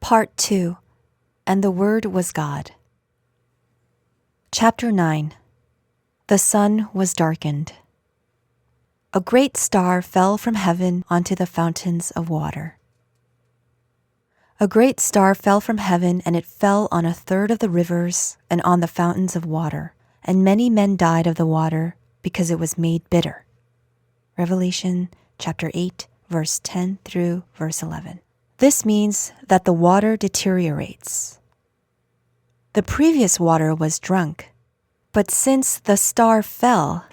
Part 2. And the Word was God. Chapter 9. The sun was darkened. A great star fell from heaven onto the fountains of water. A great star fell from heaven, and it fell on a third of the rivers and on the fountains of water, and many men died of the water because it was made bitter. Revelation chapter 8, verse 10 through verse 11. This means that the water deteriorates. The previous water was drunk, but since the star fell,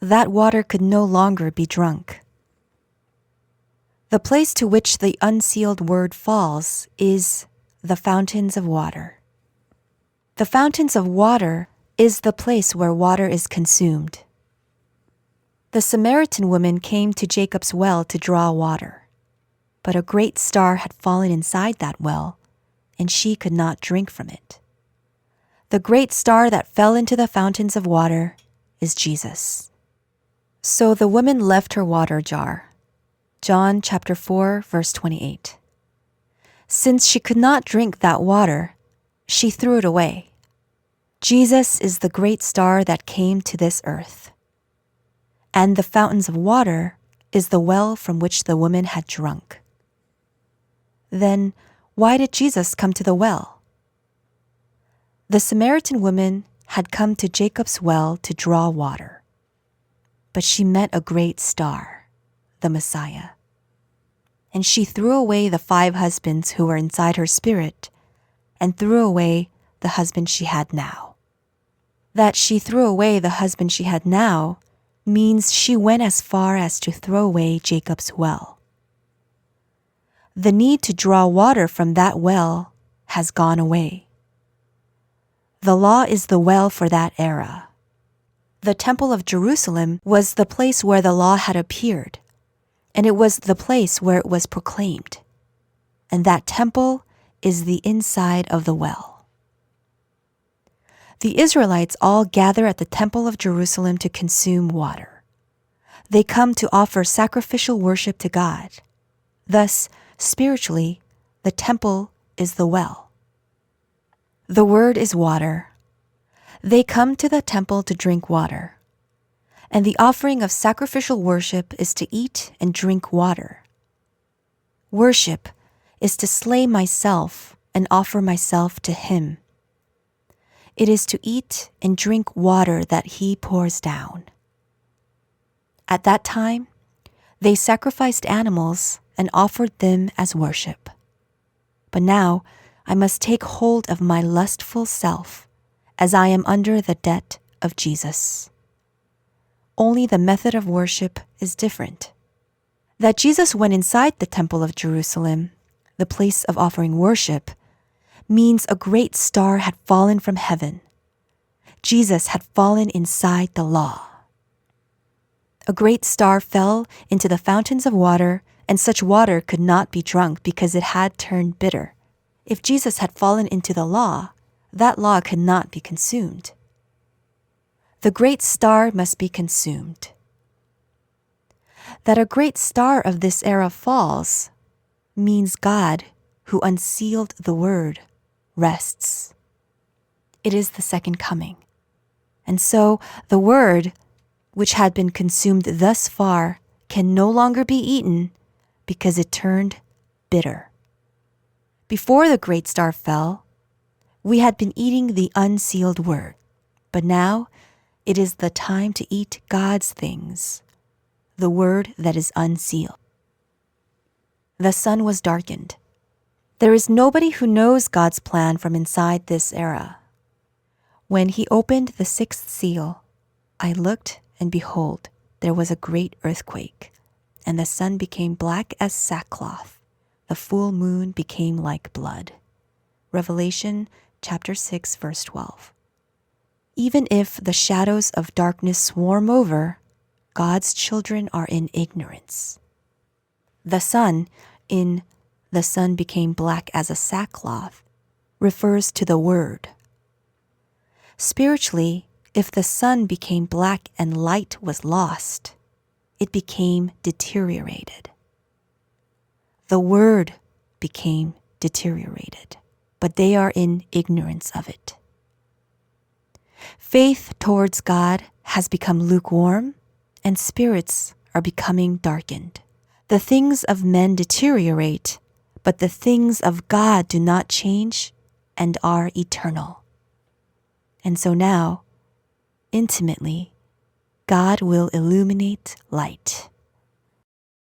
that water could no longer be drunk. The place to which the unsealed word falls is the fountains of water. The fountains of water is the place where water is consumed. The Samaritan woman came to Jacob's well to draw water, but a great star had fallen inside that well, and she could not drink from it. The great star that fell into the fountains of water is Jesus. So the woman left her water jar. John chapter 4, verse 28. Since she could not drink that water, she threw it away. Jesus is the great star that came to this earth. And the fountains of water is the well from which the woman had drunk. Then, why did Jesus come to the well? The Samaritan woman had come to Jacob's well to draw water, but she met a great star, the Messiah. And she threw away the 5 husbands who were inside her spirit and threw away the husband she had now. That she threw away the husband she had now means she went as far as to throw away Jacob's well. The need to draw water from that well has gone away. The law is the well for that era. The Temple of Jerusalem was the place where the law had appeared, and it was the place where it was proclaimed. And that temple is the inside of the well. The Israelites all gather at the Temple of Jerusalem to consume water. They come to offer sacrificial worship to God. Thus, spiritually, the temple is the well. The word is water. They come to the temple to drink water. And the offering of sacrificial worship is to eat and drink water. Worship is to slay myself and offer myself to Him. It is to eat and drink water that He pours down. At that time, they sacrificed animals and offered them as worship. But now I must take hold of my lustful self, as I am under the debt of Jesus. Only the method of worship is different. That Jesus went inside the Temple of Jerusalem, the place of offering worship, means a great star had fallen from heaven. Jesus had fallen inside the law. A great star fell into the fountains of water, and such water could not be drunk because it had turned bitter. If Jesus had fallen into the law, that law could not be consumed. The great star must be consumed. That a great star of this era falls means God, who unsealed the word, rests. It is the second coming. And so the word, which had been consumed thus far, can no longer be eaten because it turned bitter. Before the great star fell, we had been eating the unsealed word, but now it is the time to eat God's things, the word that is unsealed. The sun was darkened. There is nobody who knows God's plan from inside this era. When He opened the 6th seal, I looked, and behold, there was a great earthquake, and the sun became black as sackcloth. The full moon became like blood. Revelation chapter 6, verse 12. Even if the shadows of darkness swarm over, God's children are in ignorance. The sun, in the sun became black as a sackcloth, refers to the word. Spiritually, if the sun became black and light was lost, it became deteriorated. The word became deteriorated, but they are in ignorance of it. Faith towards God has become lukewarm, and spirits are becoming darkened. The things of men deteriorate, but the things of God do not change and are eternal. And so now, intimately, God will illuminate light.